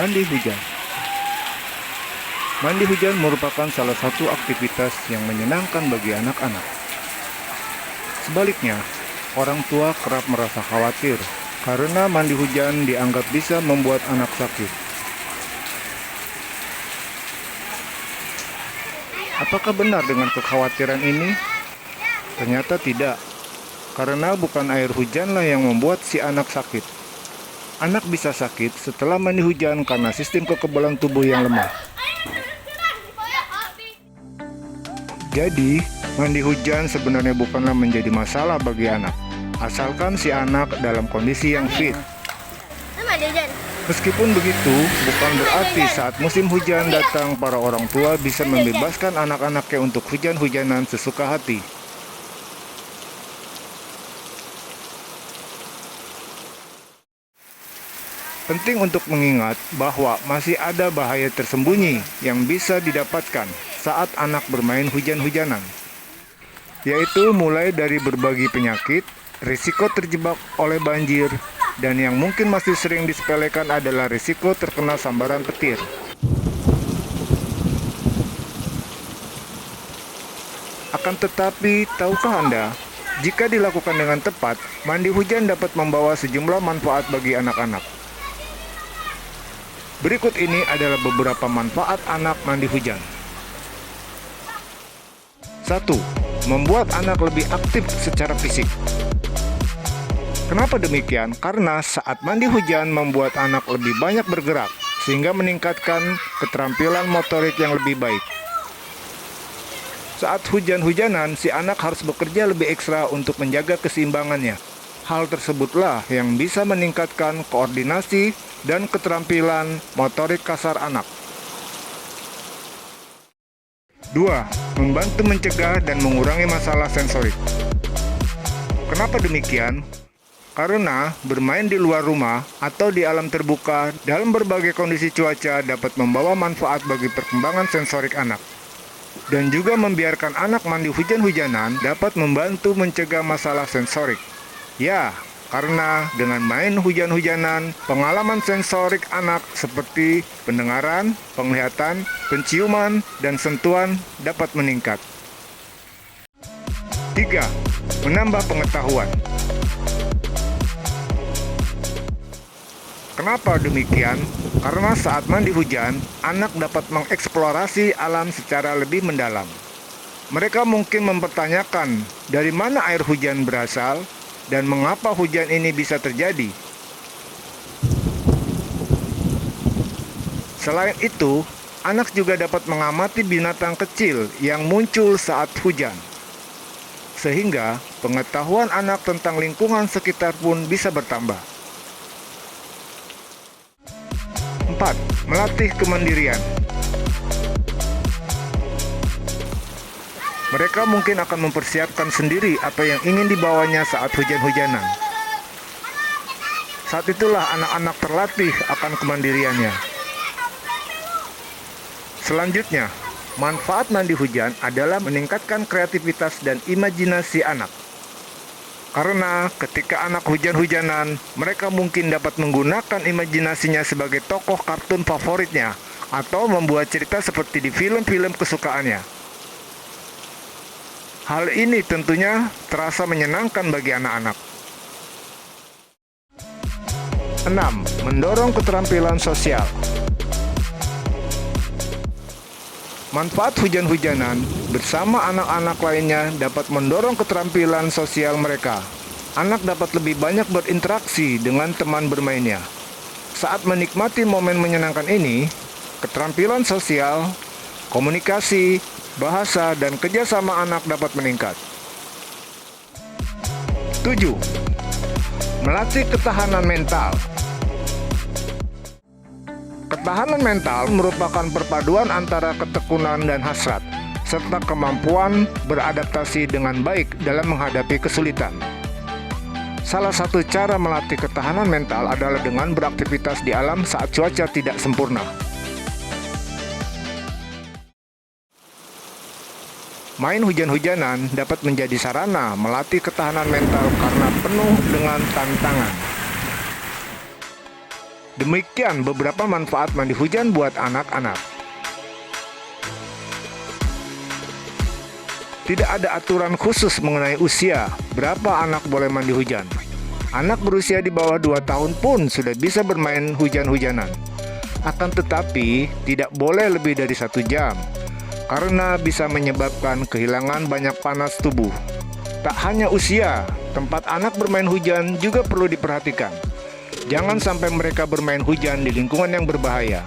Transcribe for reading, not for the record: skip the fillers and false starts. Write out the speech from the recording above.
mandi hujan. Mandi hujan merupakan salah satu aktivitas yang menyenangkan bagi anak-anak. Sebaliknya, orang tua kerap merasa khawatir karena mandi hujan dianggap bisa membuat anak sakit. Apakah benar dengan kekhawatiran ini? Ternyata tidak, karena bukan air hujanlah yang membuat si anak sakit. Anak bisa sakit setelah mandi hujan karena sistem kekebalan tubuh yang lemah. Jadi, mandi hujan sebenarnya bukanlah menjadi masalah bagi anak, asalkan si anak dalam kondisi yang fit. Meskipun begitu, bukan berarti saat musim hujan datang para orang tua bisa membebaskan anak-anaknya untuk hujan-hujanan sesuka hati. Penting untuk mengingat bahwa masih ada bahaya tersembunyi yang bisa didapatkan saat anak bermain hujan-hujanan, yaitu mulai dari berbagai penyakit, risiko terjebak oleh banjir, dan yang mungkin masih sering disepelekan adalah risiko terkena sambaran petir. Akan tetapi, tahukah Anda, jika dilakukan dengan tepat, mandi hujan dapat membawa sejumlah manfaat bagi anak-anak. Berikut ini adalah beberapa manfaat anak mandi hujan. 1. Membuat anak lebih aktif secara fisik. Kenapa demikian? Karena saat mandi hujan membuat anak lebih banyak bergerak, sehingga meningkatkan keterampilan motorik yang lebih baik. Saat hujan-hujanan, si anak harus bekerja lebih ekstra untuk menjaga keseimbangannya. Hal tersebutlah yang bisa meningkatkan koordinasi dan keterampilan motorik kasar anak. 2. Membantu mencegah dan mengurangi masalah sensorik. Kenapa demikian? Karena bermain di luar rumah atau di alam terbuka dalam berbagai kondisi cuaca dapat membawa manfaat bagi perkembangan sensorik anak. Dan juga membiarkan anak mandi hujan-hujanan dapat membantu mencegah masalah sensorik. Ya, karena dengan main hujan-hujanan, pengalaman sensorik anak seperti pendengaran, penglihatan, penciuman, dan sentuhan dapat meningkat. 3. Menambah pengetahuan. Kenapa demikian? Karena saat mandi hujan, anak dapat mengeksplorasi alam secara lebih mendalam. Mereka mungkin mempertanyakan dari mana air hujan berasal dan mengapa hujan ini bisa terjadi. Selain itu, anak juga dapat mengamati binatang kecil yang muncul saat hujan. Sehingga pengetahuan anak tentang lingkungan sekitar pun bisa bertambah. 4. Melatih kemandirian. Mereka mungkin akan mempersiapkan sendiri apa yang ingin dibawanya saat hujan-hujanan. Saat itulah anak-anak terlatih akan kemandiriannya. Selanjutnya, manfaat mandi hujan adalah meningkatkan kreativitas dan imajinasi anak. Karena ketika anak hujan-hujanan, mereka mungkin dapat menggunakan imajinasinya sebagai tokoh kartun favoritnya atau membuat cerita seperti di film-film kesukaannya. Hal ini tentunya terasa menyenangkan bagi anak-anak. 6. Mendorong keterampilan sosial. Manfaat hujan-hujanan bersama anak-anak lainnya dapat mendorong keterampilan sosial mereka. Anak dapat lebih banyak berinteraksi dengan teman bermainnya. Saat menikmati momen menyenangkan ini, keterampilan sosial, komunikasi, bahasa, dan kerjasama anak dapat meningkat. 7. Melatih ketahanan mental. Ketahanan mental merupakan perpaduan antara ketekunan dan hasrat, serta kemampuan beradaptasi dengan baik dalam menghadapi kesulitan. Salah satu cara melatih ketahanan mental adalah dengan beraktivitas di alam saat cuaca tidak sempurna. Main hujan-hujanan dapat menjadi sarana melatih ketahanan mental karena penuh dengan tantangan. Demikian beberapa manfaat mandi hujan buat anak-anak. Tidak ada aturan khusus mengenai usia berapa anak boleh mandi hujan. Anak berusia di bawah 2 tahun pun sudah bisa bermain hujan-hujanan. Akan tetapi, tidak boleh lebih dari 1 jam, karena bisa menyebabkan kehilangan banyak panas tubuh. Tak hanya usia, tempat anak bermain hujan juga perlu diperhatikan. Jangan sampai mereka bermain hujan di lingkungan yang berbahaya.